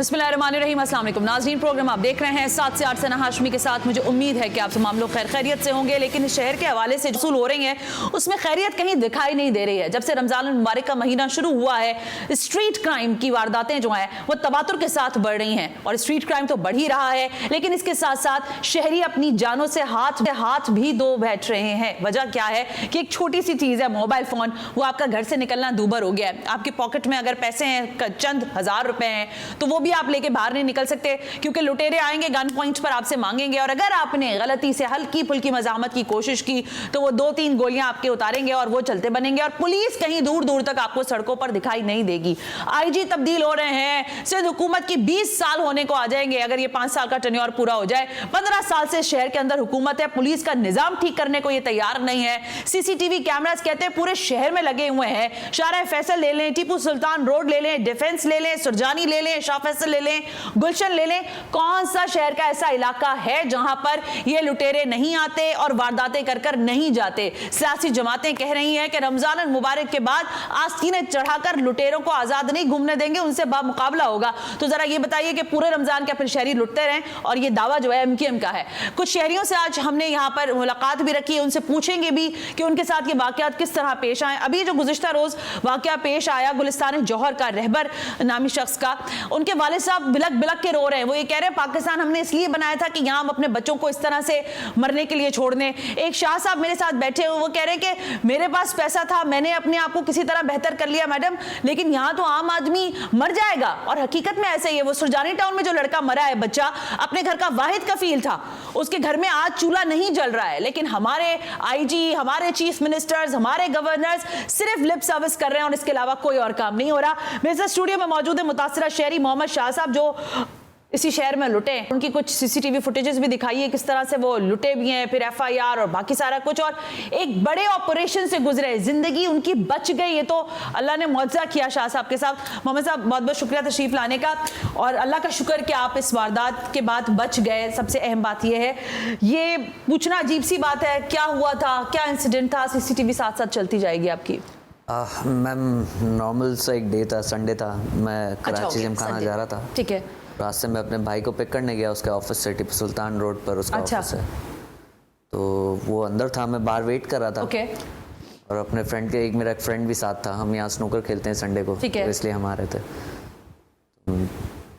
बिस्मिल्लाहिर्रहमानिर्रहीम, अस्सलाम वालेकुम नाज़रीन। प्रोग्राम आप देख रहे हैं 7 से 8 सना हाशमी के साथ। मुझे उम्मीद है कि आप तमाम लोग खैरियत से होंगे, लेकिन इस शहर के हवाले से वसूल हो रही है उसमें खैरियत कहीं दिखाई नहीं दे रही है। जब से रमजान मुबारक का महीना शुरू हुआ है, स्ट्रीट क्राइम की वारदातें जो हैं वो तवातुर के साथ बढ़ रही हैं, और स्ट्रीट क्राइम तो बढ़ ही रहा है, लेकिन इसके साथ साथ शहरी अपनी जानों से हाथ भी धो बैठ रहे हैं। वजह क्या है कि एक छोटी सी चीज़ है, मोबाइल फ़ोन, वो आपका घर से निकलना दूभर हो गया है। आपके पॉकेट में अगर पैसे हैं, चंद हजार रुपए हैं, तो वो भी आप लेके बाहर नहीं निकल सकते, क्योंकि लुटेरे आएंगे, गन पॉइंट पर आपसे मांगेंगे, और अगर आपने गलती से हल्की फुल्की मजामत की कोशिश की तो वो 2-3 गोलियां आपके उतारेंगे और वो चलते बनेंगे, और पुलिस कहीं दूर दूर तक आपको सड़कों पर दिखाई नहीं देगी। आईजी तब्दील हो रहे हैं, सिंध हुकूमत की 20 साल होने को आ जाएंगे अगर ये 5 साल का टेन्योर पूरा हो जाए। 15 साल से शहर के अंदर हुकूमत है, पुलिस का निजाम ठीक करने को ये तैयार नहीं है। सीसीटीवी कैमरास कहते हैं पूरे शहर में लगे हुए हैं। शारा फैसल ले लें, टीपू सुल्तान रोड ले लें, डिफेंस ले लें, सुरजानी ले लें, शाह फैसल ले लें, गुलशन ले लें, कौन सा शहर का ऐसा इलाका है जहां पर ये लुटेरे नहीं आते और वारदातें कर कर नहीं जाते। सियासी जमातें कह रही हैं कि रमजान मुबारक के बाद आस्तीनें चढ़ाकर लुटेरों को आजाद नहीं घूमने देंगे, उनसे बामुकाबला होगा। तो जरा ये बताइए कि पूरे रमजान के अपने शहरी लुटते रहें, और ये दावा जो है एमकेएम का है। कुछ शहरियों से आज हमने यहाँ पर मुलाकात भी रखी है, उनसे पूछेंगे भी कि उनके साथ ये वाकयात किस तरह पेश आए। अभी जो गुज़िश्ता रोज वाकया पेश आया गुलिस्तान जौहर का, रहबर नामी शख्स का, उनके वालिद साहब बिलक बिलक के रो रहे हैं। वो ये कह रहे हैं पाकिस्तान हमने इसलिए बनाया था कि यहाँ हम अपने बच्चों को इस तरह से मरने के लिए छोड़ दें। एक शाह साहब मेरे साथ बैठे हुए, वो कह रहे हैं कि मेरे पास पैसा था, मैंने अपने आप को किसी तरह बेहतर कर लिया मैडम, लेकिन यहाँ तो आम आदमी मर जाएगा। और हकीकत में ऐसे ही है। वो सुरजानी टाउन में जो लड़का मरा है, बच्चा अपने घर का वाहिद कफील था, उसके घर में आज चूल्हा नहीं जल रहा है, लेकिन हमारे आईजी, हमारे चीफ मिनिस्टर्स, हमारे गवर्नर्स सिर्फ लिप सर्विस कर रहे हैं और इसके अलावा कोई और काम नहीं हो रहा। मेरे साथ स्टूडियो में मौजूद है मुतासिरा शहरी मोहम्मद शाह साहब, जो इसी शहर में लुटे। उनकी कुछ सीसीटीवी फुटेजेस भी दिखाई है किस तरह से वो लुटे भी हैं, फिर एफआईआर और बाकी सारा कुछ, और एक बड़े ऑपरेशन से गुजरे, जिंदगी उनकी बच गई। ये तो अल्लाह ने मौजज़ा किया शाह साहब के साथ। मोहम्मद साहब बहुत बहुत शुक्रिया तशरीफ लाने का, और अल्लाह का शुक्र कि आप इस वारदात के बाद बच गए। सबसे अहम बात यह है, ये पूछना अजीब सी बात है, क्या हुआ था, क्या इंसिडेंट था? सीसीटीवी साथ साथ चलती जाएगी आपकी। मैम नॉर्मल सा एक डे था, संडे था, मैं कराची जिमखाना जा रहा था। ठीक है। रास्ते में अपने भाई को पिक करने गया, उसके ऑफिस से, टीपू सुल्तान रोड पर उसका ऑफिस है। तो वो अंदर था, मैं बाहर वेट कर रहा था। ओके। और अपने फ्रेंड के, मेरा एक फ्रेंड भी साथ था, हम यहाँ स्नूकर खेलते हैं संडे को, तो इसलिए हम आ रहे थे।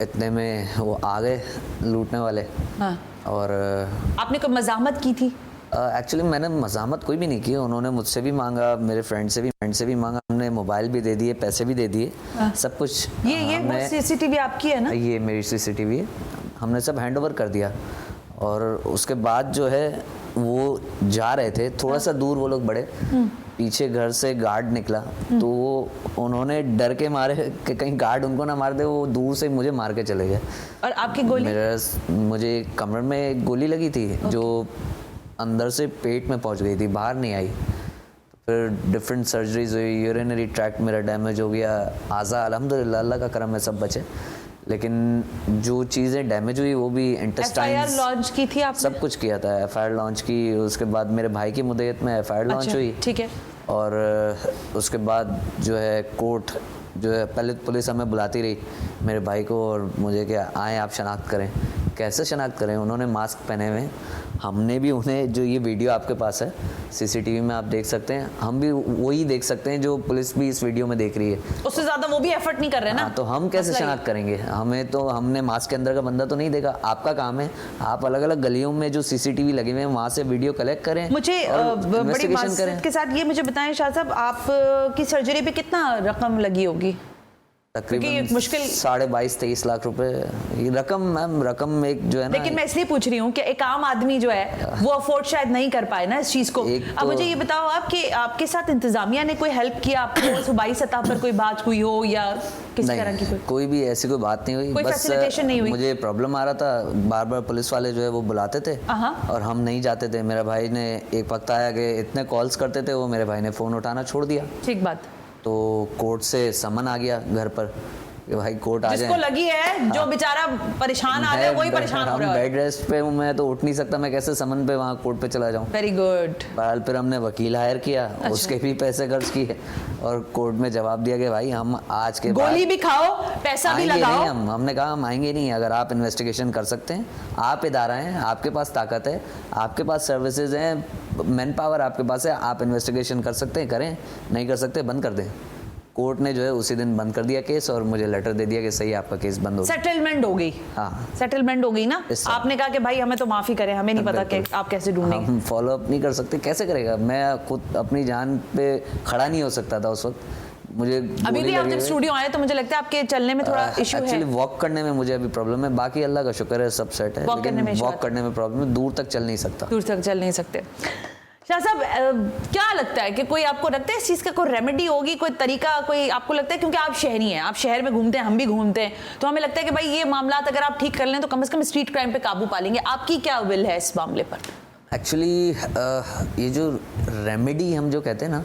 इतने में वो आ गए लूटने वाले। हाँ। और आपने कोई मज़ाहमत की थी? एक्चुअली मैंने मज़ाहमत कोई भी नहीं की। उन्होंने मुझसे भी मांगा, मेरे फ्रेंड से भी मांगा, हमने मोबाइल भी दे दिए, पैसे भी दे दिए, सब कुछ। ये सीसीटीवी आपकी है ना? ये मेरी सीसीटीवी है, हमने सब हैंड ओवर कर दिया। और उसके बाद जो है वो जा रहे थे, थोड़ा सा दूर वो लोग बढ़े, पीछे घर से गार्ड निकला, तो वो उन्होंने डर के मारे कि कहीं गार्ड उनको ना मार दे, वो दूर से मुझे मार के चले गए। और आपकी गोली? मुझे कमर में एक गोली लगी थी, जो अंदर से पेट में पहुंच गई थी, बाहर नहीं आई। फिर डिफरेंट सर्जरीज हुई, यूरिनरी ट्रैक्ट मेरा डैमेज हो गया, आज़ा अल्हम्दुलिल्लाह अल्लाह का करम है सब बचे, लेकिन जो चीज़ें डैमेज हुई वो भी इंटेस्टाइन। एफआईआर लॉन्च की थी आपने? सब कुछ किया था, एफआईआर लॉन्च की। उसके बाद मेरे भाई की मुद्दत में एफआईआर लॉन्च हुई। ठीक है। और उसके बाद जो है कोर्ट जो है, पहले पुलिस हमें बुलाती रही मेरे भाई को और मुझे, कि आए आप शनाख्त करें। कैसे शनाख्त करें? उन्होंने मास्क पहने हुए, हमने भी उन्हें, जो ये वीडियो आपके पास है सीसीटीवी में आप देख सकते हैं, हम भी वही देख सकते हैं जो पुलिस भी इस वीडियो में देख रही है। उससे ज़्यादा वो भी एफर्ट नहीं कर रहे ना। तो हम कैसे शनाख्त करेंगे? हमें तो, हमने मास्क के अंदर का बंदा तो नहीं देखा। आपका काम है, आप अलग अलग गलियों में जो सीसीटीवी लगे हुए हैं वहाँ से वीडियो कलेक्ट करें, मुझे बड़ी मासूमियत के साथ ये मुझे बताएं शाह साहब, आप की सर्जरी पे कितना रकम लगी होगी? तकरीबन मुश्किल 22-23 लाख रुपए ये रकम। मैम रकम एक जो है ना, लेकिन मैं इसलिए पूछ रही हूँ कि एक आम आदमी जो है वो अफोर्ड शायद नहीं कर पाए ना इस चीज को। अब मुझे ये बताओ आप कि आपके साथ इंतजामिया ने कोई हेल्प किया आपको? सूबाई सतह पर कोई बात हुई हो या किस तरह की? कोई भी ऐसी कोई बात नहीं हुई, कोई बस फैसिलिटेशन नहीं हुई। मुझे प्रॉब्लम आ रहा था, बार बार पुलिस वाले जो है वो बुलाते थे और हम नहीं जाते थे। मेरे भाई ने एक वक्त आया कि इतने कॉल्स करते थे वो, मेरे भाई ने फ़ोन उठाना छोड़ दिया। ठीक बात। तो कोर्ट से समन आ गया घर पर, कि भाई कोर्ट आ जिसको जाए। लगी है, जो बेचारा परेशान आ रहा है वही परेशान हो रहा है। बेड रेस्ट पे हूँ, मैं तो उठ नहीं सकता, मैं कैसे समन पे वहाँ कोर्ट पे चला जाऊँ। Very good. बहरहाल फिर हमने वकील हायर किया, उसके भी पैसे खर्च किए और कोर्ट में जवाब दिया कि भाई हम आज के बाद गोली भी खाओ, पैसा भी आएंगे लगाओ। नहीं। हमने कहा हम आएंगे नहीं, अगर आप इन्वेस्टिगेशन कर सकते हैं, आप इदारा हैं, आपके पास ताकत है, आपके पास सर्विसेज हैं, मैन पावर आपके पास है, आप इन्वेस्टिगेशन कर सकते हैं, करें, नहीं कर सकते बंद कर दें। कोर्ट ने जो है उसी दिन बंद कर दिया केस और मुझे लेटर दे दिया कि सही आपका केस बंद हो गया। सेटलमेंट हो गई। हाँ, सेटलमेंट हो गई ना। आपने कहा कि भाई हमें तो माफी करें, हमें नहीं पता कि आप कैसे ढूंढेंगे। हम फॉलो अप नहीं कर सकते, कैसे करेगा। मैं खुद अपनी जान पे खड़ा नहीं हो सकता था उस वक्त। मुझे अभी भी आप जब स्टूडियो आए तो मुझे लगता है आपके चलने में थोड़ा इशू है। एक्चुअली वॉक करने में मुझे अभी प्रॉब्लम है, बाकी अल्लाह का शुक्र है सब सेट है, लेकिन वॉक करने में प्रॉब्लम है, दूर तक चल नहीं सकता। दूर तक चल नहीं सकते। शाह साहब, क्या लगता है कि कोई आपको लगता है इस चीज़ का कोई रेमेडी होगी, कोई तरीका, कोई आपको लगता है, क्योंकि आप शहरी हैं, आप शहर में घूमते हैं, हम भी घूमते हैं, तो हमें लगता है कि भाई ये मामला अगर आप ठीक कर लें तो कम से कम स्ट्रीट क्राइम पे काबू पा लेंगे। आपकी क्या विल है इस मामले पर? एक्चुअली ये जो रेमेडी हम जो कहते हैं ना,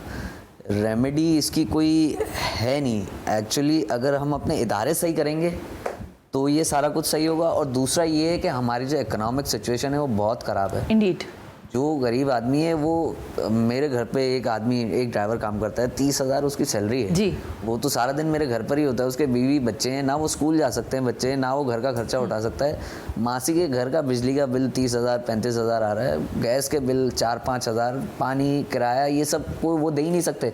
रेमेडी इसकी कोई है नहीं। एक्चुअली अगर हम अपने इदारे सही करेंगे तो ये सारा कुछ सही होगा, और दूसरा ये है कि हमारी जो इकोनॉमिक सिचुएशन है वो बहुत ख़राब है। इंडीड। जो गरीब आदमी है वो, मेरे घर पे एक आदमी, एक ड्राइवर काम करता है, 30,000 उसकी सैलरी है जी। वो तो सारा दिन मेरे घर पर ही होता है, उसके बीवी बच्चे हैं, ना वो स्कूल जा सकते हैं बच्चे, ना वो घर का खर्चा उठा सकता है। मासी के घर का बिजली का बिल 30,000 35,000 आ रहा है, गैस के बिल 4-5 हज़ार, पानी किराया, ये सब को वो दे ही नहीं सकते।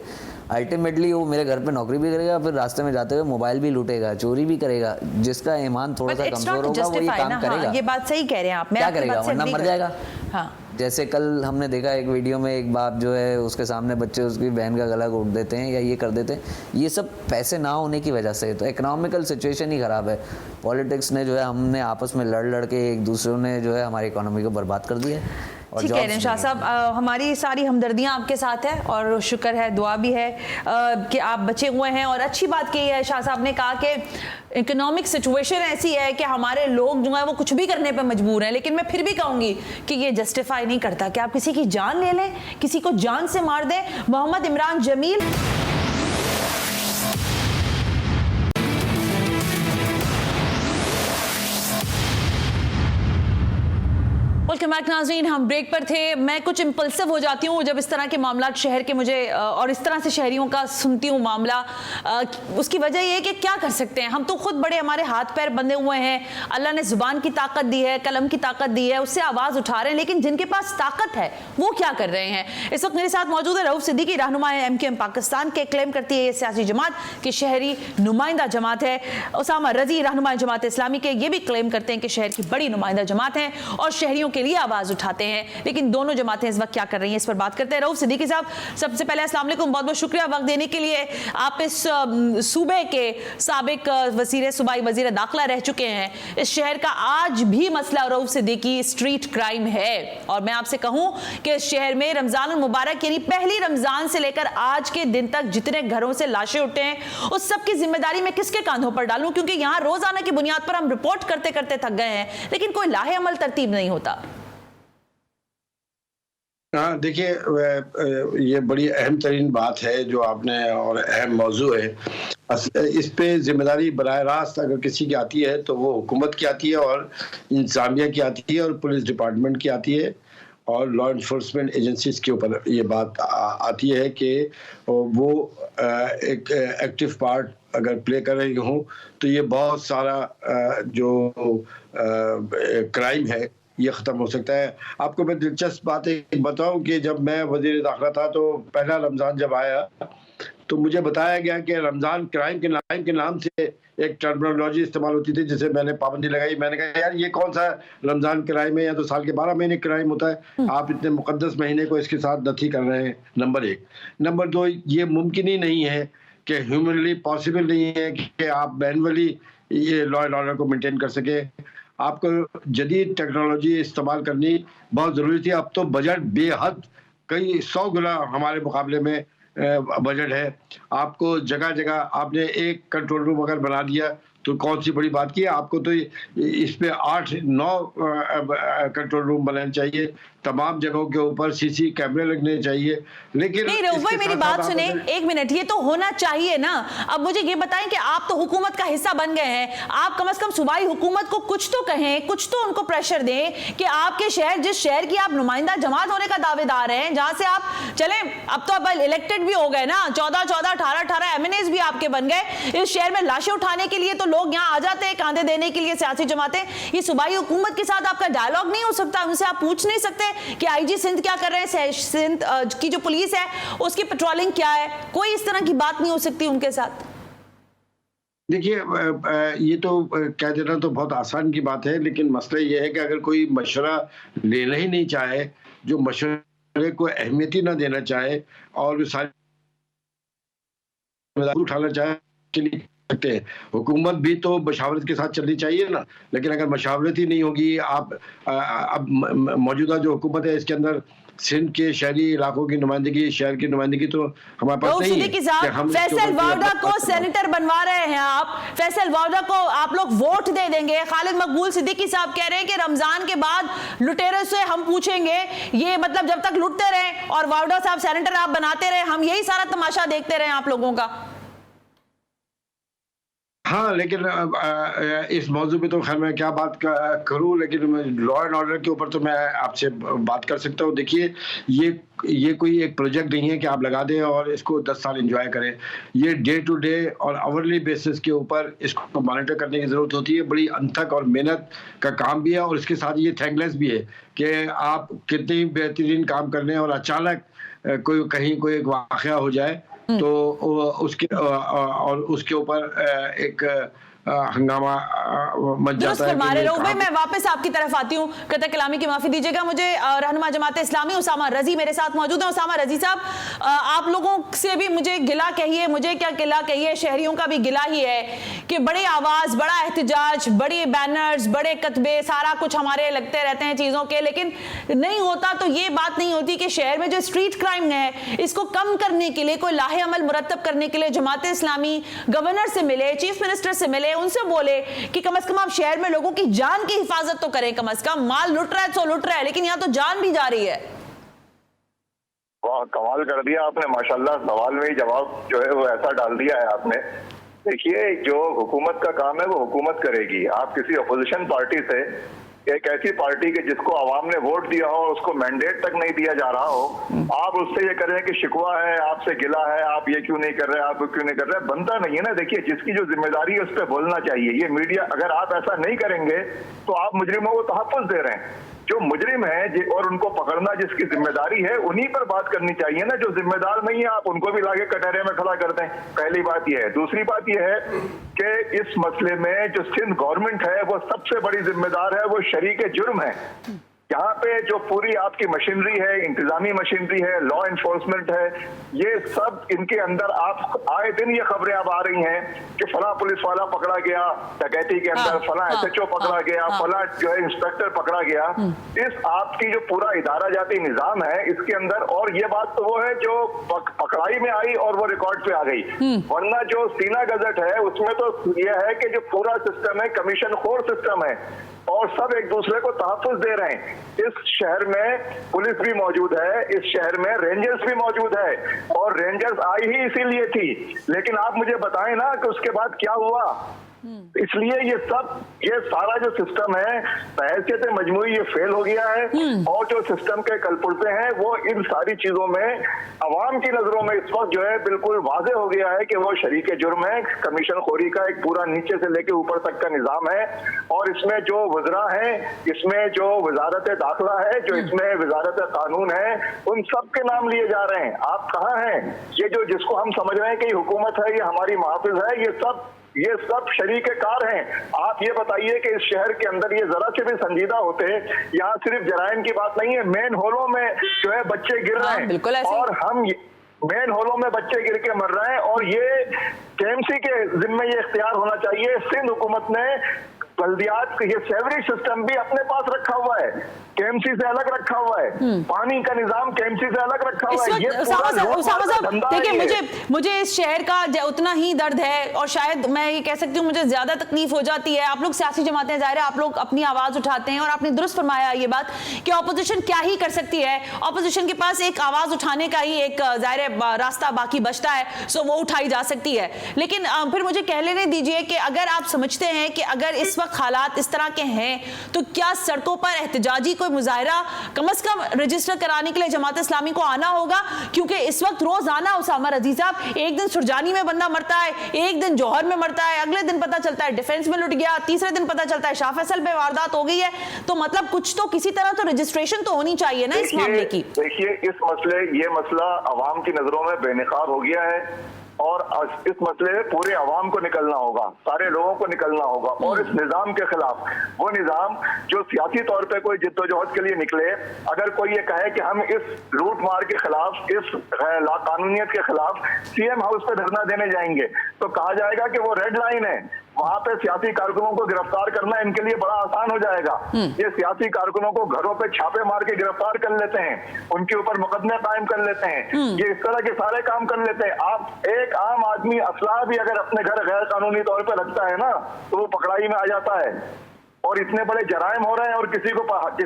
अल्टीमेटली वो मेरे घर पे नौकरी भी करेगा, फिर रास्ते में जाते हुए मोबाइल भी लूटेगा, चोरी भी करेगा। जिसका ईमान थोड़ा सा कमजोर होगा वो ये काम करेगा। हाँ, ये बात सही कह रहे हैं आप। क्या करेगा, वरना मर जाएगा। हाँ। जैसे कल हमने देखा एक वीडियो में, एक बाप जो है उसके सामने बच्चे उसकी बहन का गला घोट देते हैं या ये कर देते हैं, ये सब पैसे ना होने की वजह से। तो इकोनॉमिकल सिचुएशन ही ख़राब है। पॉलिटिक्स ने जो है, हमने आपस में लड़ लड़ के एक दूसरे ने जो है हमारी इकोनॉमी को बर्बाद कर दिया है। ठीक कह रहे हैं शाह साहब, हमारी सारी हमदर्दियां आपके साथ है और शुक्र है, दुआ भी है कि आप बचे हुए हैं। और अच्छी बात कही है शाह साहब ने, कहा कि इकोनॉमिक सिचुएशन ऐसी है कि हमारे लोग जो है वो कुछ भी करने पर मजबूर हैं। लेकिन मैं फिर भी कहूंगी कि ये जस्टिफाई नहीं करता कि आप किसी की जान ले लें, किसी को जान से मार दें। मोहम्मद इमरान जमील वेलकम बैक नाज़रीन, हम ब्रेक पर थे। मैं कुछ इम्पल्सिव हो जाती हूँ जब इस तरह के मामला शहर के मुझे और इस तरह से शहरियों का सुनती हूँ मामला। उसकी वजह ये है कि क्या कर सकते हैं, हम तो खुद बड़े, हमारे हाथ पैर बंधे हुए हैं। अल्लाह ने ज़ुबान की ताकत दी है, कलम की ताकत दी है, उससे आवाज़ उठा रहे हैं, लेकिन जिनके पास ताकत है वो क्या कर रहे हैं। इस वक्त मेरे साथ मौजूद है रऊफ सिद्दीकी, रहनुमा MQM पाकिस्तान के। क्लेम करती है ये सियासी जमात कि शहरी नुमाइंदा जमात है। उसामा रजी, रहनुमा जमात इस्लामी के, ये भी क्लेम करते हैं कि शहर की बड़ी नुमाइंदा जमात है और शहरियों के लिए आवाज उठाते हैं। लेकिन दोनों जमातें इस वक्त क्या कर रही हैं, इस पर बात करते हैं। रऊफ सिद्दीकी साहब, सबसे पहले अस्सलाम वालेकुम, बहुत बहुत शुक्रिया वक्त देने के लिए। आप इस सूबे के साबिक वजीर सूबाई वजीर दाखिला रह चुके हैं। इस शहर का आज भी मसला रऊफ सिद्दीकी स्ट्रीट क्राइम है। और मैं आपसे कहूं कि इस शहर में रमजान मुबारक यानी पहली रमजान से लेकर आज के दिन तक जितने घरों से लाशें उठे हैं, उस सब की जिम्मेदारी मैं किसके कांधों पर डालूं, क्योंकि यहां रोजाना की बुनियाद पर हम रिपोर्ट करते करते थक गए हैं, लेकिन कोई लाहे अमल तरतीब नहीं होता। हाँ, देखिए, ये बड़ी अहम तरीन बात है जो आपने, और अहम मौजू है। इस पे जिम्मेदारी बराह रास्त अगर किसी की आती है तो वो हुकूमत की आती है और इंतजामिया की आती है और पुलिस डिपार्टमेंट की आती है और लॉ इन्फोर्समेंट एजेंसीज के ऊपर ये बात आती है कि वो एक एक्टिव पार्ट अगर प्ले कर रही हों तो ये बहुत सारा जो क्राइम है ये ख़त्म हो सकता है। आपको मैं दिलचस्प बात एक बताऊं कि जब मैं वज़ीर दाखिला था तो पहला रमज़ान जब आया तो मुझे बताया गया कि रमज़ान क्राइम के नाम से एक टर्मिनोलॉजी इस्तेमाल होती थी जिसे मैंने पाबंदी लगाई। मैंने कहा यार ये कौन सा रमज़ान क्राइम है, या तो साल के 12 महीने क्राइम होता है, आप इतने मुकद्दस महीने को इसके साथ नथी कर रहे हैं। नंबर 1। नंबर 2, ये मुमकिन ही नहीं है कि ह्यूमनली पॉसिबल नहीं है कि आप मैनुअली ये लॉ एंड ऑर्डर को मेंटेन कर सके। आपको जदीद टेक्नोलॉजी इस्तेमाल करनी बहुत ज़रूरी थी। अब तो बजट बेहद कई 100 गुना हमारे मुकाबले में बजट है। आपको जगह जगह आपने एक कंट्रोल रूम अगर बना दिया तो कौन सी बड़ी बात की है? आपको तो इस पे 8-9 कंट्रोल रूम बनाने चाहिए, तमाम जगहों के ऊपर सीसी कैमरे लगने चाहिए। लेकिन नहीं रऊफ भाई, मेरी बात सुने एक मिनट, ये तो होना चाहिए ना। अब मुझे ये बताएं कि आप तो हुकूमत का हिस्सा बन गए हैं, आप कम से कम सूबाई हुकूमत को कुछ तो कहें, कुछ तो उनको प्रेशर दें कि आपके शहर, जिस शहर की आप नुमाइंदा जमात होने का दावेदार हैं, जहां से आप चले, अब तो अब इलेक्टेड भी हो गए ना, 14-14, 18-18 एमएनएस भी आपके बन गए। इस शहर में लाशें उठाने के लिए तो लोग यहाँ आ जाते हैं, कांधे देने के लिए सियासी जमातें। ये सूबाई हुकूमत के साथ आपका डायलॉग नहीं हो सकता? उनसे आप पूछ नहीं सकते कि आईजी सिंध क्या कर रहे हैं, सिंध की जो पुलिस है उसकी पेट्रोलिंग क्या है? कोई इस तरह की बात नहीं हो सकती उनके साथ? देखिए, ये तो कह देना तो बहुत आसान की बात है, लेकिन मसला ये है कि अगर कोई मशवरा लेना ही नहीं चाहे, जो मशवरे को अहमियत ही ना देना चाहे और सारी उठाना चाहे, सकते हैं। हुकूमत भी तो मशावरत के साथ चलनी चाहिए ना, लेकिन अगर मशावरत ही नहीं होगी, आप अब मौजूदा जो हुकूमत है इसके अंदर सिंध के शहरी इलाकों की नुमाइंदगी, शहर की नुमाइंदगी तो हमारे पास नहीं है। फैसल वावड़ा को सेनेटर बनवा रहे हैं आप, फैसल वावड़ा को आप लोग वोट दे देंगे। खालिद मकबूल सिद्दीकी साहब कह रहे हैं कि रमजान के बाद लुटेरों से हम पूछेंगे, ये मतलब जब तक लुटते रहे और वावड़ा साहब सेनेटर आप बनाते रहे, हम यही सारा तमाशा देखते रहे आप लोगों का। हाँ, लेकिन इस मौजू पे तो खैर मैं क्या बात करूं, लेकिन लॉ एंड ऑर्डर के ऊपर तो मैं आपसे बात कर सकता हूं। देखिए, ये कोई एक प्रोजेक्ट नहीं है कि आप लगा दें और इसको 10 साल एंजॉय करें। ये डे टू डे और आवरली बेसिस के ऊपर इसको मॉनिटर करने की ज़रूरत होती है। बड़ी अनथक और मेहनत का काम भी है, और इसके साथ ये थैंकलेस भी है कि आप कितनी बेहतरीन काम कर रहे हैं और अचानक कहीं कोई एक वाक़या हो जाए तो उसके ऊपर एक हंगामा मच जाता है। भाई, मैं वापस आपकी तरफ आती हूँ, कतई कलामी की माफी दीजिएगा मुझे। रहनुमा जमात इस्लामी उसामा रजी मेरे साथ मौजूद है। उसामा रजी साहब, आप लोगों से भी मुझे गिला कहिए, मुझे क्या गिला कहिए, शहरियों का भी गिला ही है कि बड़ी आवाज, बड़ा एहतजाज, बड़े बैनर्स, बड़े कतबे, सारा कुछ हमारे लगते रहते हैं चीजों के, लेकिन नहीं होता। तो ये बात नहीं होती कि शहर में जो स्ट्रीट क्राइम है इसको कम करने के लिए, कोई लाहे अमल मुरतब करने के लिए जमात इस्लामी गवर्नर से मिले, चीफ मिनिस्टर से मिले, उनसे बोले कि कम से कम आप शहर में लोगों की जान की हिफाजत तो करें। कम से कम माल लुट रहा है तो लुट रहा है, लेकिन यहां तो जान भी जा रही है। वाह, कमाल कर दिया आपने माशाल्लाह। सवाल में ही जवाब जो है वो ऐसा डाल दिया है आपने। देखिए, जो हुकूमत का काम है वो हुकूमत करेगी। आप किसी अपोजिशन पार्टी से, एक ऐसी पार्टी के जिसको आवाम ने वोट दिया हो, उसको मैंडेट तक नहीं दिया जा रहा हो, आप उससे ये करें कि शिकवा है, आपसे गिला है, आप ये क्यों नहीं कर रहे, आप क्यों नहीं कर रहे, बनता नहीं है ना। देखिए, जिसकी जो जिम्मेदारी है उस पर बोलना चाहिए। ये मीडिया, अगर आप ऐसा नहीं करेंगे तो आप मुजरिमों को तहफ़्फ़ुज़ दे रहे हैं। जो मुजरिम है और उनको पकड़ना जिसकी जिम्मेदारी है, उन्हीं पर बात करनी चाहिए ना। जो जिम्मेदार नहीं है आप उनको भी लाके कटहरे में खड़ा कर दें। पहली बात यह है। दूसरी बात यह है कि इस मसले में जो सिंध गवर्नमेंट है वो सबसे बड़ी जिम्मेदार है, वो शरीक जुर्म है। यहाँ पे जो पूरी आपकी मशीनरी है, इंतजामी मशीनरी है, लॉ इन्फोर्समेंट है, ये सब इनके अंदर आप आए दिन ये खबरें अब आ रही हैं कि फला पुलिस वाला पकड़ा गया डकैती के अंदर, फला SHO पकड़ा गया, फला जो है इंस्पेक्टर पकड़ा गया। इस आपकी जो पूरा इदारा जाती निजाम है इसके अंदर, और ये बात तो वो है जो पकड़ाई में आई और वो रिकॉर्ड पे आ गई, वरना जो सीना गजट है उसमें तो ये है कि जो पूरा सिस्टम है कमीशन खोर सिस्टम है और सब एक दूसरे को तहफ़्फ़ुज़ दे रहे हैं। इस शहर में पुलिस भी मौजूद है, इस शहर में रेंजर्स भी मौजूद है, और रेंजर्स आई ही इसीलिए थी। लेकिन आप मुझे बताएं ना कि उसके बाद क्या हुआ। इसलिए ये सारा जो सिस्टम है बहैसियत मजमूई ये फेल हो गया है, और जो सिस्टम के कलपुर्जे हैं वो इन सारी चीजों में अवाम की नजरों में इस वक्त जो है बिल्कुल वाज़ेह हो गया है कि वो शरीक जुर्म है। कमीशन खोरी का एक पूरा नीचे से लेके ऊपर तक का निजाम है, और इसमें जो वज़रा हैं, इसमें जो वजारत दाखिला है, जो इसमें वजारत कानून है, उन सब के नाम लिए जा रहे हैं। आप कहाँ हैं? ये जो जिसको हम समझ रहे हैं कि हुकूमत है, ये हमारी मुहाफिज है, ये सब शरीक कार हैं। आप ये बताइए कि इस शहर के अंदर ये जरा से भी संजीदा होते, यहाँ सिर्फ जराइम की बात नहीं है, मेन होलों में जो है बच्चे गिर रहे हैं, और हम मेन होलों में बच्चे गिर के मर रहे हैं, और ये KMC के जिम्मे ये इख्तियार होना चाहिए। सिंध हुकूमत ने बल्दियात ये सेवरेज सिस्टम भी अपने पास रखा हुआ है, केएमसी से अलग रखा हुआ है, पानी का निजाम केएमसी से अलग रखा हुआ है। उसामा साहब देखिए, मुझे इस शहर का उतना ही दर्द है और शायद मैं ये कह सकती हूँ मुझे ज्यादा तकलीफ हो जाती है। आप लोग सियासी जमातें जाहिर है आप लोग अपनी आवाज उठाते हैं और आपने दुरुस्त फरमाया ये बात कि ऑपोजिशन क्या ही कर सकती है, ऑपोजिशन के पास एक आवाज उठाने का ही एक जाहिर रास्ता बाकी बचता है, सो वो उठाई जा सकती है। लेकिन फिर मुझे कह लेने दीजिए कि अगर आप समझते हैं कि अगर इस वक्त हालात इस तरह के हैं तो क्या सड़कों पर एहतजाजी कोई मुजाहिरा कम से कम रजिस्टर कराने के लिए जमात इस्लामी को आना होगा? क्योंकि इस वक्त रोजाना उसामा रजी साहब, एक दिन सुरजानी में बंदा मरता है, एक दिन जौहर में मरता है, अगले दिन पता चलता है डिफेंस में लुट गया, तीसरे दिन पता चलता है शाह फैसल पे वारदात हो गई है। तो मतलब कुछ तो किसी तरह तो रजिस्ट्रेशन तो होनी चाहिए ना इस मामले की। देखिए ये मसला अवाम की नजरों में बेनिकाब हो गया है और इस मसले में पूरे अवाम को निकलना होगा, सारे लोगों को निकलना होगा और इस निजाम के खिलाफ, वो निजाम जो सियासी तौर पे कोई जिद्दोजहद के लिए निकले, अगर कोई ये कहे कि हम इस लूट मार के खिलाफ, इस लाकानूनियत के खिलाफ सीएम हाउस पे धरना देने जाएंगे तो कहा जाएगा कि वो रेड लाइन है, वहां पे सियासी कारकुनों को गिरफ्तार करना इनके लिए बड़ा आसान हो जाएगा। ये सियासी कारकुनों को घरों पे छापे मार के गिरफ्तार कर लेते हैं, उनके ऊपर मुकदमे कायम कर लेते हैं, ये इस तरह के सारे काम कर लेते हैं। आप एक आम आदमी असला भी अगर अपने घर गैर कानूनी तौर पे रखता है ना तो वो पकड़ाई में आ जाता है और इतने बड़े जराइम हो रहे हैं और किसी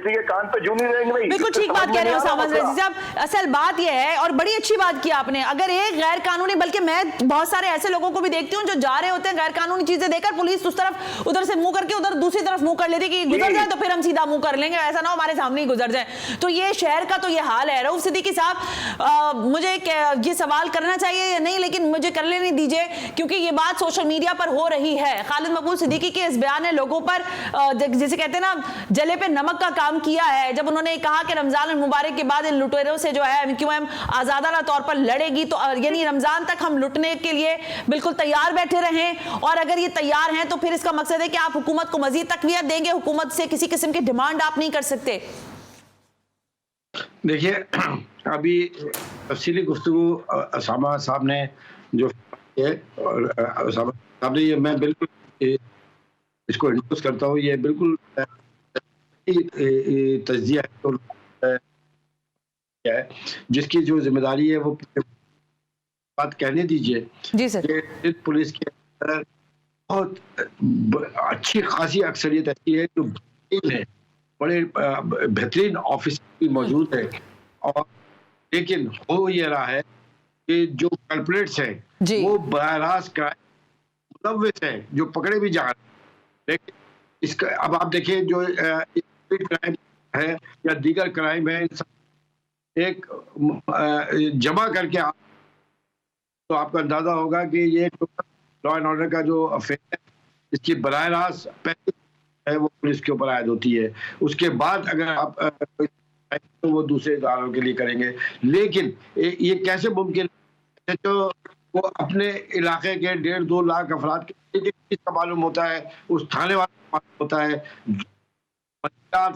के कान पे जू नहीं रहेंगे। बिल्कुल ठीक बात कह रहे हो उसामा रजी साहब। असल बात यह है और बड़ी अच्छी बात की आपने, अगर एक गैर कानूनी, बल्कि मैं बहुत सारे ऐसे लोगों को भी देखती हूँ जो जा रहे होते हैं गैर कानूनी चीजें देकर, पुलिस उस तरफ उधर से मुंह करके उधर दूसरी तरफ मुंह कर लेती कि गुजर जाए तो फिर हम सीधा मुंह कर लेंगे, ऐसा ना हो हमारे सामने ही गुजर जाए। तो ये शहर का तो ये हाल है। रऊफ सिद्दीकी साहब, मुझे ये सवाल करना चाहिए या नहीं, लेकिन मुझे कर लेने दीजिए क्योंकि ये बात सोशल मीडिया पर हो रही है। खालिद मकबूल सिद्दीकी के इस बयान ने लोगों पर जैसे कहते हैं ना जले पे नमक का काम किया है। जब उन्होंने कहा कि रमजान मुबारक के बाद इन लुटेरों से जो है एमक्यूएम आजादाना तौर पर लड़ेगी, तो यानी रमजान तक हम लुटने के लिए बिल्कुल तैयार बैठे रहें और अगर ये तैयार हैं तो फिर इसका मकसद है कि आप हुकूमत को मजीद तकवीत देंगे, हुकूमत से किसी किस्म की डिमांड आप नहीं कर सकते। देखिए, अभी तफसीली गुफ्तगू उसामा साहब ने जो उसामा साहब ने, ये मैं बिल्कुल इसको इंडोर्स करता हूँ, ये बिल्कुल तज्जिया है जिसकी जो जिम्मेदारी है वो बात कहने दीजिए जी सर। पुलिस के अंदर बहुत अच्छी खासी अक्सरियत ऐसी है जो बड़े बेहतरीन ऑफिसर भी मौजूद है और लेकिन हो ये रहा है कि जो कल्प्रेट्स हैं वो बराह मुलव्विस हैं जो पकड़े भी जा रहे हैं। लेकिन इसका अब आप देखिए जो क्राइम है या दीगर क्राइम है, एक जमा करके तो आपका अंदाजा होगा कि ये लॉ एंड ऑर्डर का जो अफेयर है इसकी बराह रास्त पहले है वो पुलिस के ऊपर आयद होती है, उसके बाद अगर आप तो वो दूसरे इदारों के लिए करेंगे। लेकिन ये कैसे मुमकिन है? तो वो अपने इलाके के 1.5-2 लाख अफराद के मालूम होता है, उस थाने वाले को मालूम होता है,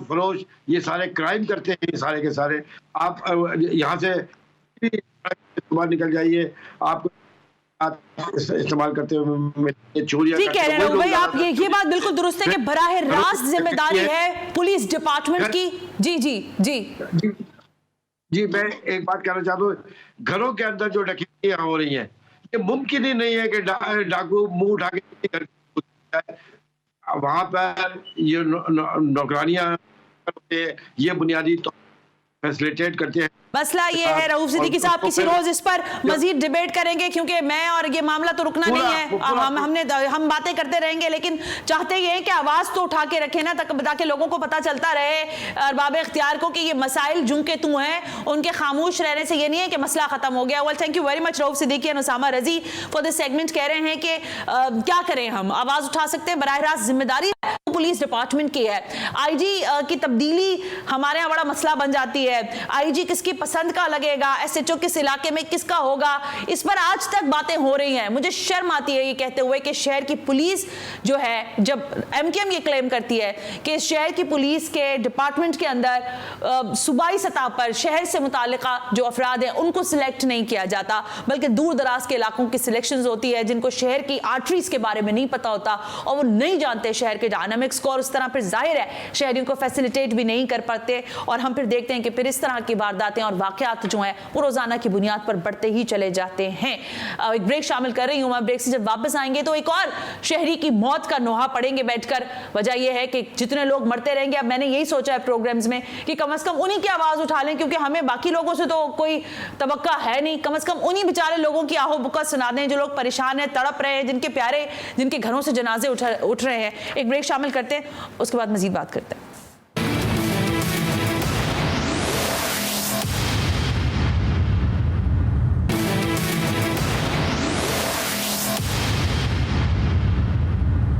फरोश ये सारे क्राइम करते हैं, सारे के सारे। आप यहाँ से निकल जाइए, आपको इस्तेमाल करते हुए चोरियां ठीक कह रहे हैं भाई आप, ये बात बिल्कुल दुरुस्त है कि बराह रास्त जिम्मेदारी है पुलिस डिपार्टमेंट की। जी जी जी जी जी मैं एक बात कहना चाहता हूँ, घरों के अंदर जो डकैतियां हो रही हैं ये मुमकिन ही नहीं है कि डाकू मुंह उठा के वहां पर ये नौकरानियां ये बुनियादी तौर फैसिलिटेट करते हैं। मसला ये है रऊफ सिद्दीकी साहब, किसी रोज इस पर मजीद डिबेट करेंगे क्योंकि मैं और ये मामला तो रुकना नहीं है, हम बातें करते रहेंगे, लेकिन चाहते ये हैं कि आवाज तो उठा के रखें ना ताकि लोगों को पता चलता रहे, अरबाब इख्तियार को, कि ये मसाइल जुम के तू हैं, उनके खामोश रहने से ये नहीं है कि मसला खत्म हो गया। Well thank you very much Rauf Siddiqui and Usama Raji for this segment. कह रहे हैं कि क्या करें, हम आवाज उठा सकते हैं, बराह रास्त जिम्मेदारी पुलिस डिपार्टमेंट की है। आईजी की तब्दीली हमारे यहाँ बड़ा मसला बन जाती है। आईजी किसकी पसंद का लगेगा, एसएचओ किस इलाके में किसका होगा, इस पर आज तक बातें हो रही हैं। मुझे शर्म आती है ये कहते हुए कि शहर की पुलिस जो है, जब एमकेएम ये क्लेम करती है कि शहर की पुलिस के डिपार्टमेंट के अंदर सूबाई सतह पर शहर से मुताल्लिका जो अफराद हैं उनको सिलेक्ट नहीं किया जाता, बल्कि दूर दराज के इलाकों की सिलेक्शन होती है जिनको शहर की आर्टरीज के बारे में नहीं पता होता और वो नहीं जानते शहर के डायनामिक्स को, और उस तरह फिर जाहिर है शहरियों को फैसिलिटेट भी नहीं कर पाते। और हम फिर देखते हैं कि फिर इस तरह की वारदातें और वाकयात जो हैं वो रोजाना की बुनियाद पर बढ़ते ही चले जाते हैं। एक ब्रेक शामिल कर रही हूं मैं, ब्रेक से जब वापस आएंगे तो एक और शहरी की मौत का नोहा पड़ेंगे बैठकर। वजह यह है कि जितने लोग मरते रहेंगे, अब मैंने यही सोचा है प्रोग्राम्स में कि कम से कम उन्हीं की आवाज उठा लें, क्योंकि हमें बाकी लोगों से तो कोई तवक्का है नहीं। कम से कम उन्हीं बेचारे लोगों की आहो बुका सुना दें जो लोग परेशान हैं, तड़प रहे हैं, जिनके प्यारे, जिनके घरों से जनाजे उठ रहे हैं। एक ब्रेक शामिल करते हैं, उसके बाद मजीद बात करते हैं।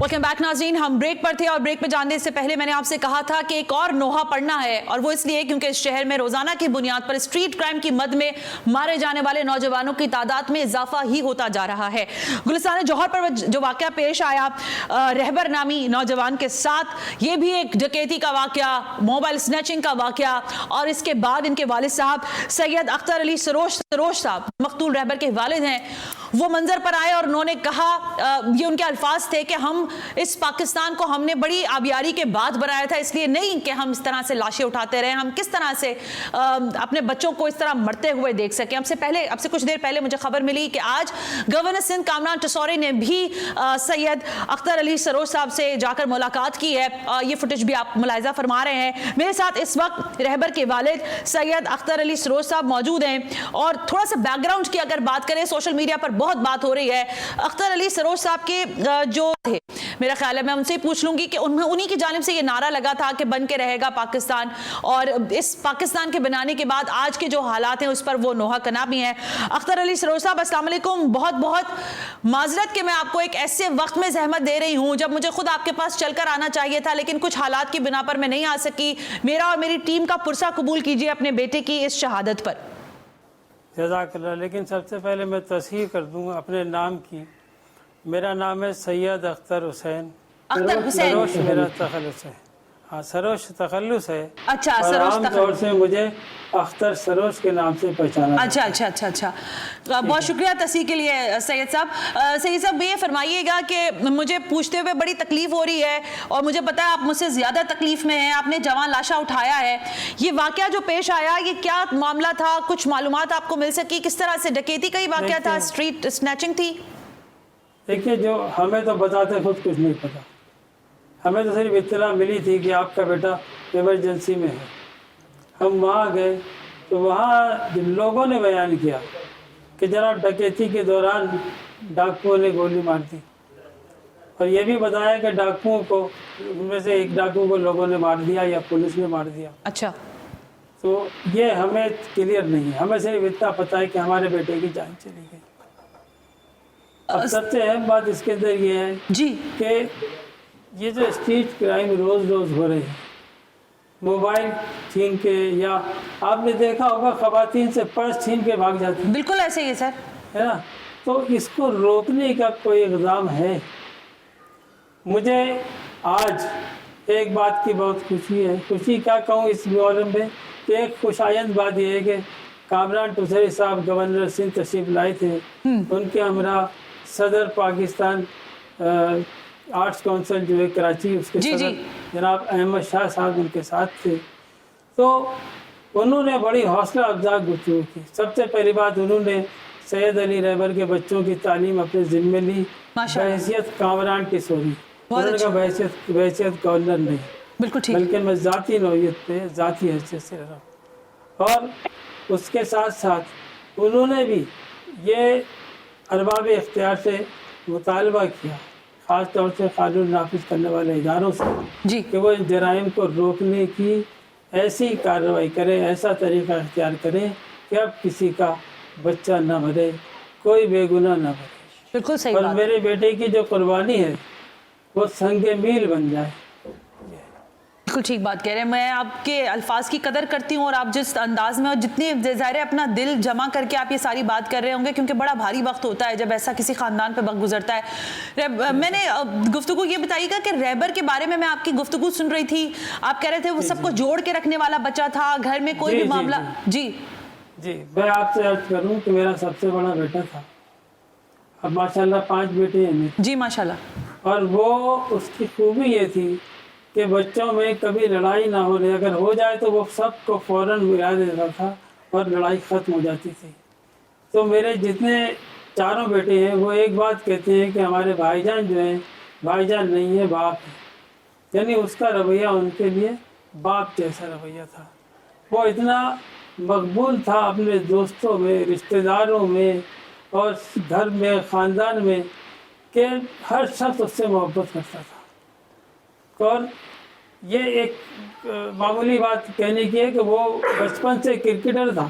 वेलकम बैक नाज़रीन, हम ब्रेक पर थे और ब्रेक पे जाने से पहले मैंने आपसे कहा था कि एक और नोहा पड़ना है, और वो इसलिए क्योंकि इस शहर में रोजाना की बुनियाद पर स्ट्रीट क्राइम की मद में मारे जाने वाले नौजवानों की तादाद में इजाफा ही होता जा रहा है। गुलिस्तान जौहर पर जो वाकया पेश आया रहबर नामी नौजवान के साथ, ये भी एक डकैती का वाकया, मोबाइल स्नैचिंग का वाकया, और इसके बाद इनके वालिद साहब सैयद अख्तर अली सरोश साहब मकतूल रहबर के वालिद हैं, वो मंजर पर आए और उन्होंने कहा, ये उनके अल्फाज थे कि हम इस पाकिस्तान को हमने बड़ी आबियारी के बाद बनाया था, इसलिए नहीं कि हम इस तरह से लाशें उठाते रहे, हम किस तरह से अपने बच्चों को इस तरह मरते हुए देख सके। अब से कुछ देर पहले मुझे खबर मिली कि आज गवर्नर सिंध कामरान टसौरी ने भी सैयद अख्तर अली सरोज साहब से जाकर मुलाकात की है। ये फुटेज भी आप मुलाहिजा फरमा रहे हैं। मेरे साथ इस वक्त रहबर के वालिद सैयद अख्तर अली सरोज साहब मौजूद हैं, और थोड़ा सा बैकग्राउंड की अगर बात करें, सोशल मीडिया पर बहुत बात हो रही है। अख्तर अली सरोज साहब के जो थे, मेरा ख्याल है मैं उनसे पूछ लूंगी कि उन्हीं की जानिब से ये नारा लगा था कि बन के रहेगा पाकिस्तान, और इस पाकिस्तान के बनाने के बाद आज के जो हालात हैं उस पर वो नोहा कनामी है। अख्तर अली सरोज साहब, अस्सलाम वालेकुम। बहुत बहुत माजरत कि मैं आपको एक ऐसे वक्त में जहमत दे रही हूँ जब मुझे खुद आपके पास चलकर आना चाहिए था, लेकिन कुछ हालात की बिना पर मैं नहीं आ सकी। मेरा और मेरी टीम का पुरसा कबूल कीजिए अपने बेटे की इस शहादत पर। जज़ाकल्लाह। लेकिन सबसे पहले मैं तस्हीह कर दूँ अपने नाम की। मेरा नाम है सैयद अख्तर हुसैन। अख्तर हुसैन, सरोश मेरा तखल्लुस है। हाँ, सरोश तखल्लुस है। अच्छा, और सरोश आम तौर से मुझे अख्तर सरोश के नाम से पहचाना। अच्छा। बहुत शुक्रिया तस्हीह के लिए सैयद साहब। सैयद साहब, ये फरमाइएगा कि मुझे पूछते हुए बड़ी तकलीफ हो रही है, और मुझे पता है आप मुझसे ज्यादा तकलीफ में हैं। आपने जवान लाशा उठाया है, ये वाकया जो पेश आया, ये क्या मामला था? कुछ मालूमात आपको मिल सकी? किस तरह से डकैती का ही वाकया था, स्ट्रीट स्नैचिंग थी? देखिए, जो हमें तो बताते खुद कुछ नहीं पता। हमें तो सिर्फ इत्तला मिली थी कि आपका बेटा इमरजेंसी में है। हम वहाँ गए तो वहाँ लोगों ने बयान किया कि जनाब डकैती के दौरान डाकुओं ने गोली मार दी, और ये भी बताया कि डाकुओं को, उनमें से एक डाकू को लोगों ने मार दिया या पुलिस ने मार दिया। अच्छा, तो ये हमें क्लियर नहीं है। हमें सिर्फ इतना पता है कि हमारे बेटे की जान चली गई। अब सबसे अहम बात इसके अंदर ये है जी कि ये जो स्ट्रीट क्राइम रोज़ हो रहे हैं, मोबाइल छीन के, या आपने देखा होगा खवातीन से पर्स छीन के भाग जाती हैं, बिल्कुल ऐसे ही है सर, है ना। तो इसको रोकने का कोई इक़दाम है? मुझे आज एक बात की बहुत खुशी है। खुशी क्या कहूँ इस मुहर्रम में, कि एक खुशायंद बात यह है कि कामरान टसौरी साहब गवर्नर सिंध तशरीफ लाए थे। उनके हमरा सदर पाकिस्तान आर्ट्स काउंसिल जो है कराची, उसके सदर जनाब अहमद शाह साहब उनके साथ थे। तो उन्होंने बड़ी हौसला अफजा गुफ्तगू की। सबसे पहली बात, उन्होंने सैयद अली रहबर के बच्चों की तालीम अपने जिम्मे ली बहैसियत कामरान टसौरी। उन्होंने कहा बहैसियत गवर्नर नहीं, बिल्कुल ठीक, बल्कि मैं ज़ाती नौयत पे ज़ाती हैसियत से रहा। और उसके साथ साथ उन्होंने भी ये अरबाब इख्तियार से मुतालबा किया, ख़ास तौर से कानून नाफिज करने वाले इदारों से जी, कि वो इन जराइम को रोकने की ऐसी कार्रवाई करें, ऐसा तरीका इख्तियार करें कि अब किसी का बच्चा न मरे, कोई बेगुनाह न मरे। बिल्कुल सही और बात। मेरे बेटे की जो कुर्बानी है वो संग मील बन जाए। बिल्कुल ठीक बात कह रहे हैं। मैं आपके अल्फाज की कदर करती हूँ और आप जिस अंदाज में और जितनी ज़ाहिर है अपना दिल जमा करके आप ये सारी बात कर रहे होंगे, क्योंकि बड़ा भारी वक्त होता है जब ऐसा किसी ख़ानदान पे वक्त गुजरता है। मैंने गुफ्तगू ये बताइएगा कि रहबर के बारे में मैं आपकी गुफ्तगू सुन रही थी, आप कह रहे थे वो सबको जोड़ के रखने वाला बच्चा था, घर में कोई भी मामला। जी जी, मैं आपसे अर्ज करूँ कि मेरा सबसे बड़ा बेटा था, अब माशाल्लाह 5 बेटे हैं मेरे। जी माशाल्लाह। और वो उसकी खूबी ये थी कि बच्चों में कभी लड़ाई ना हो रही, अगर हो जाए तो वो सबको फ़ौरन मिला देता था और लड़ाई ख़त्म हो जाती थी। तो मेरे जितने चारों बेटे हैं वो एक बात कहते हैं कि हमारे भाईजान जो हैं, भाईजान नहीं है बाप है, यानी उसका रवैया उनके लिए बाप जैसा रवैया था। वो इतना मकबूल था अपने दोस्तों में, रिश्तेदारों में और घर में, ख़ानदान में, कि हर शख्स उससे मोहब्बत करता था। और ये एक मामूली बात कहने की है कि वो बचपन से क्रिकेटर था,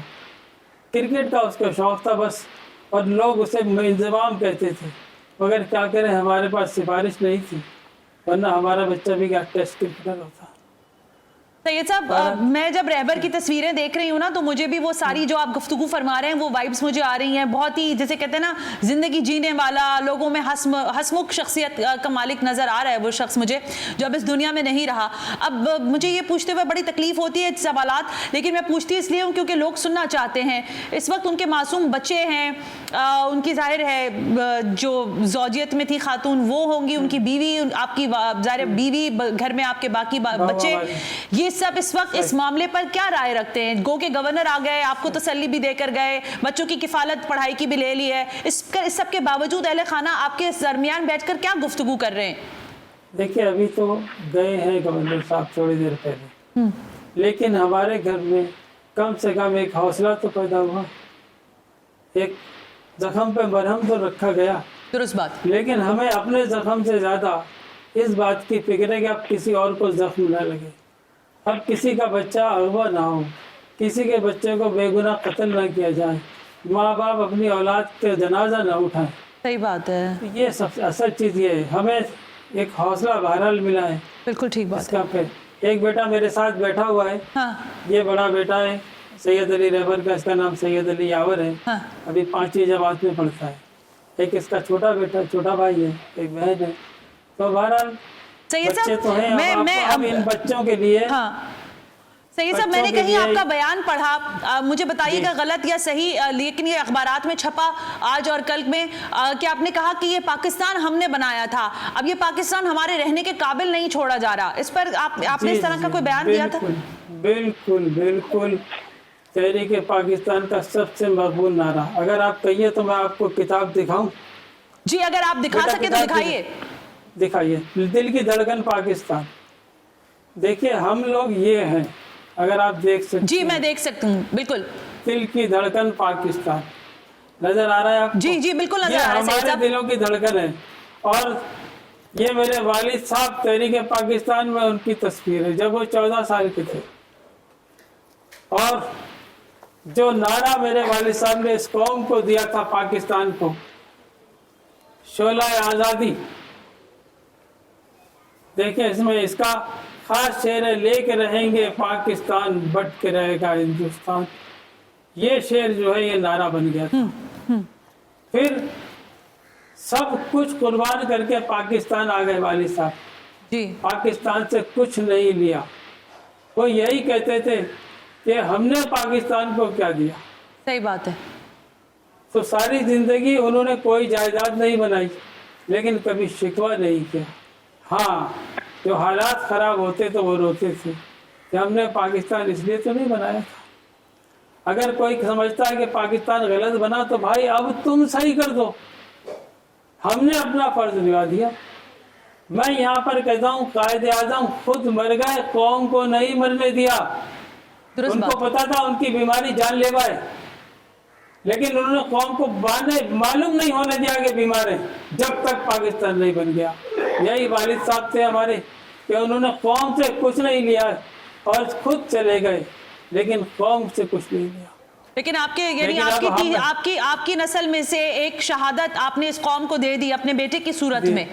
क्रिकेट का उसका शौक़ था बस, और लोग उसे इंतज़ाम कहते थे, मगर क्या करें हमारे पास सिफारिश नहीं थी, वरना हमारा बच्चा भी क्या टेस्ट क्रिकेटर होता। सैयद साहब, मैं जब रहबर की तस्वीरें देख रही हूँ ना, तो मुझे भी वो सारी जो आप गुफ्तगू फरमा रहे हैं वो वाइब्स मुझे आ रही हैं। बहुत ही जैसे कहते हैं ना, जिंदगी जीने वाला, लोगों में हंसमुख शख्सियत का मालिक नजर आ रहा है वो शख्स मुझे, जो अब इस दुनिया में नहीं रहा। अब मुझे ये पूछते हुए बड़ी तकलीफ होती है सवालात, लेकिन मैं पूछती इसलिए हूँ क्योंकि लोग सुनना चाहते हैं। इस वक्त उनके मासूम बच्चे हैं, उनकी जाहिर है जो ज़ौजियत में थी खातून वो होंगी, उनकी बीवी, आपकी जाहिर बीवी, घर में आपके बाकी बच्चे, ये सब इस वक्त इस मामले पर क्या राय रखते हैं? गो के गवर्नर आ गए, आपको तसल्ली भी देकर गए, बच्चों की किफालत पढ़ाई की भी ले ली है, इस सब के बावजूद अहले खाना आपके दरमियान बैठकर क्या गुफ्तगू कर रहे हैं? देखिए, अभी तो गए हैं गवर्नर साहब थोड़ी देर पहले, लेकिन हमारे घर में कम से कम एक हौसला तो पैदा हुआ, एक जख्म पे मरहम तो रखा गया। दुरुस्त बात। लेकिन हमें अपने जख्म से ज़्यादा इस बात की फिक्र है कि अब किसी और को जख्म न लगे, अब किसी का बच्चा अगवा ना हो, किसी के बच्चे को बेगुनाह कत्ल ना किया जाए, माँ बाप अपनी औलाद के जनाजा ना उठाएं। सही बात है। ये सबसे असल चीज़ ये है, हमें एक हौसला बहरहाल मिला है। बिल्कुल ठीक बात। इसका फिर एक बेटा मेरे साथ बैठा हुआ है, हाँ। ये बड़ा बेटा है सैयद अली रहबर का, इसका नाम सैयद अली यावर है, हाँ। अभी 5वीं जमात में पढ़ता है। एक इसका छोटा बेटा, छोटा भाई है, एक बहन है। तो बहरहाल सैयद साहब, तो मैं इन बच्चों के लिए, हाँ सही साहब, मैंने कहीं आपका बयान पढ़ा, मुझे बताइएगा गलत या सही, लेकिन ये अखबारात में छपा आज और कल में, कि आपने कहा कि ये पाकिस्तान हमने बनाया था, अब ये पाकिस्तान हमारे रहने के काबिल नहीं छोड़ा जा रहा। इस पर आपने इस तरह का कोई बयान दिया था? बिल्कुल बिल्कुल, तहरीक पाकिस्तान का सबसे मकबूल नारा, अगर आप कहिए तो मैं आपको किताब दिखाऊं। जी, अगर आप दिखा सके तो दिखाइए। दिखाइए, दिल की धड़कन पाकिस्तान। देखिए, हम लोग ये हैं, अगर आप देख सकते। जी, मैं देख सकती हूँ, बिल्कुल। दिल की धड़कन पाकिस्तान नजर आ रहा है आपको? जी जी, बिल्कुल नजर आ रहा है। हमारे दिलों की धड़कन है। और ये मेरे वालिद साहब तहरीक पाकिस्तान में उनकी तस्वीर है, जब वो 14 साल के थे। और जो नारा मेरे वालिद साहब ने इस कौम को दिया था, पाकिस्तान को, शोला आज़ादी, देखिए इसमें इसका खास शेर है, लेके रहेंगे पाकिस्तान, बट के रहेगा हिंदुस्तान। ये शेर जो है ये नारा बन गया था। फिर सब कुछ कुर्बान करके पाकिस्तान आ गए वालिद साहब जी। पाकिस्तान से कुछ नहीं लिया। वो यही कहते थे कि हमने पाकिस्तान को क्या दिया। सही बात है। तो सारी जिंदगी उन्होंने कोई जायदाद नहीं बनाई, लेकिन कभी शिकवा नहीं किया। हाँ, जो हालात ख़राब होते तो वो रोते थे कि हमने पाकिस्तान इसलिए तो नहीं बनाया था। अगर कोई समझता है कि पाकिस्तान गलत बना तो भाई अब तुम सही कर दो, हमने अपना फ़र्ज निभा दिया। मैं यहाँ पर कहता हूँ, कायदे आज़म खुद मर गए, कौम को नहीं मरने दिया। उनको पता था उनकी बीमारी जानलेवा है, लेकिन उन्होंने कौम को मालूम नहीं होने दिया कि बीमार है, जब तक पाकिस्तान नहीं बन गया। यही वालिद साहब थे हमारे, कि उन्होंने कौम से कुछ नहीं लिया और खुद चले गए, लेकिन कौम से कुछ नहीं लिया। लेकिन आपके यानी आपकी नस्ल में से एक शहादत आपने इस कौम को दे दी अपने बेटे की सूरत में।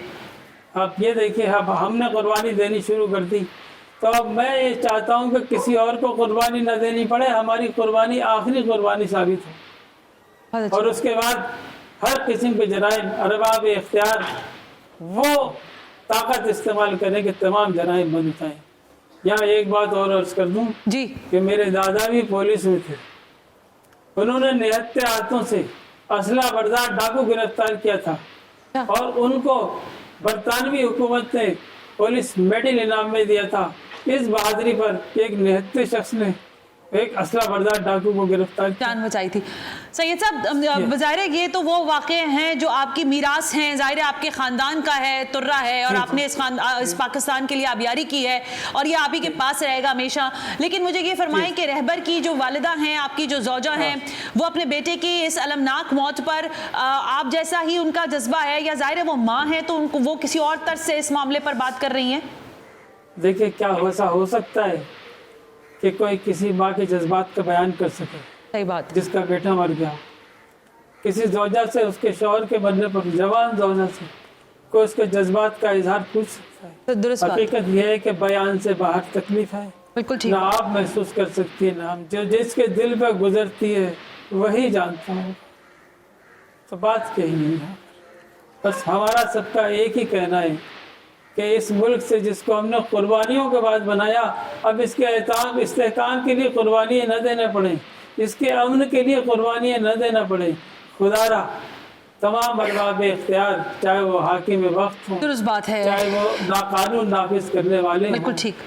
आप ये देखिए, अब हमने कुर्बानी देनी शुरू कर दी। तो अब मैं ये चाहता हूँ कि किसी और को कुर्बानी न देनी पड़े, हमारी कुर्बानी आखिरी कुर्बानी साबित हो, बहुत अच्छा। और उसके बाद हर किस्म के जराइम अरबाब इख्तियार वो ताकत इस्तेमाल करें कि तमाम जराइम बंद उठाएं। यहाँ एक बात और अर्ज कर दूँ जी कि मेरे दादा भी पुलिस में थे, उन्होंने निहत्ते हाथों से असला बरदार डाकू गिरफ्तार किया था और उनको बरतानवी हुकूमत ने पुलिस मेडल इनाम में दिया था इस बहादुरी पर कि एक निहत्ते शख्स ने एक असला बरदार डाकू को गिरफ्तार किया। जान बचाई थी। सैयद साहब, ज़ाहिर है ये तो वो वाक़े हैं जो आपकी मीरास हैं, ज़ाहिर है आपके ख़ानदान का है, तुर्रा है, और आपने इस पाकिस्तान के लिए आबियारी की है और ये आप ही के पास रहेगा हमेशा। लेकिन मुझे ये फरमाएं कि रहबर की जो वालिदा हैं, आपकी जो ज़ौजा हैं, वो अपने बेटे की इस अलमनाक मौत पर आप जैसा ही उनका जज्बा है, या ज़ाहिर है वो माँ है तो उनको वो किसी और तर्ज से इस मामले पर बात कर रही हैं? देखिए, क्या ऐसा हो सकता है कि कोई किसी माँ के जज्बात का बयान कर सके, सही बात। जिसका बेटा मर गया। किसी ज़ौजा से, उसके शौहर के मरने पर, जवान ज़ौजा से कोई उसके जज्बात का इजहार पूछ सकता है। तो दुरुस्त बात। हकीकत यह है कि बयान से बाहर तकलीफ है, बिल्कुल ठीक। ना आप महसूस कर सकती है ना हम। जो जिसके दिल पर गुजरती है वही जानता हूँ। तो बात कही नहीं है, बस हमारा सबका एक ही कहना है कि इस मुल्क से जिसको हमने कुर्बानियों के बाद बनाया, अब इसके इस्तेहकाम के लिए कुर्बानियाँ न देना पड़े, इसके अमन के लिए कुर्बानियाँ न देना पड़े। खुदारा तमाम अरबाब इख्तियार, चाहे वो हाकिम वक्त हो, दुरुस्त बात है, चाहे वो नाकानून नाफिज करने वाले, बिल्कुल ठीक।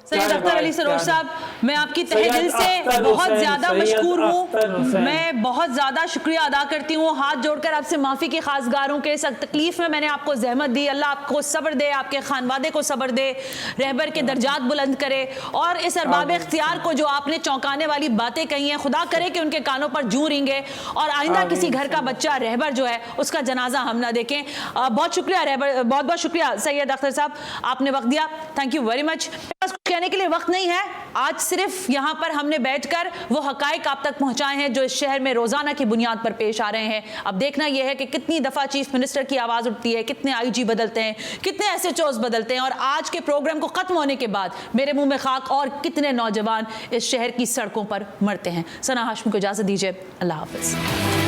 सैयद अख्तर अली सरोज साहब, मैं आपकी तहे दिल से बहुत ज़्यादा मशकूर हूँ, मैं बहुत ज़्यादा शुक्रिया अदा करती हूँ, हाथ जोड़कर आपसे माफ़ी की खासगार हूँ कि इस तकलीफ़ में मैंने आपको जहमत दी। अल्लाह आपको सब्र दे, आपके खानवादे को सब्र दे, रहबर के दर्जात बुलंद करे, और इस अरबाब इख्तियार को जो आपने चौंकाने वाली बातें कही हैं, खुदा करे कि उनके कानों पर जूं रिंगे और आइंदा किसी घर का बच्चा रहबर जो है उसका जनाजा हम ना देखें। बहुत शुक्रिया रहबर, बहुत बहुत शुक्रिया सैयद अख्तर साहब, आपने वक्त दिया, थैंक यू वेरी मच। कहने के लिए वक्त नहीं है, आज सिर्फ यहाँ पर हमने बैठकर वो हकायक आप तक पहुंचाए हैं जो इस शहर में रोजाना की बुनियाद पर पेश आ रहे हैं। अब देखना यह है कि कितनी दफा चीफ मिनिस्टर की आवाज उठती है, कितने आईजी बदलते हैं, कितने SHOs बदलते हैं, और आज के प्रोग्राम को खत्म होने के बाद मेरे मुंह में खाक और कितने नौजवान इस शहर की सड़कों पर मरते हैं। सना हाशमी को इजाजत दीजिए, अल्लाह हाफिज।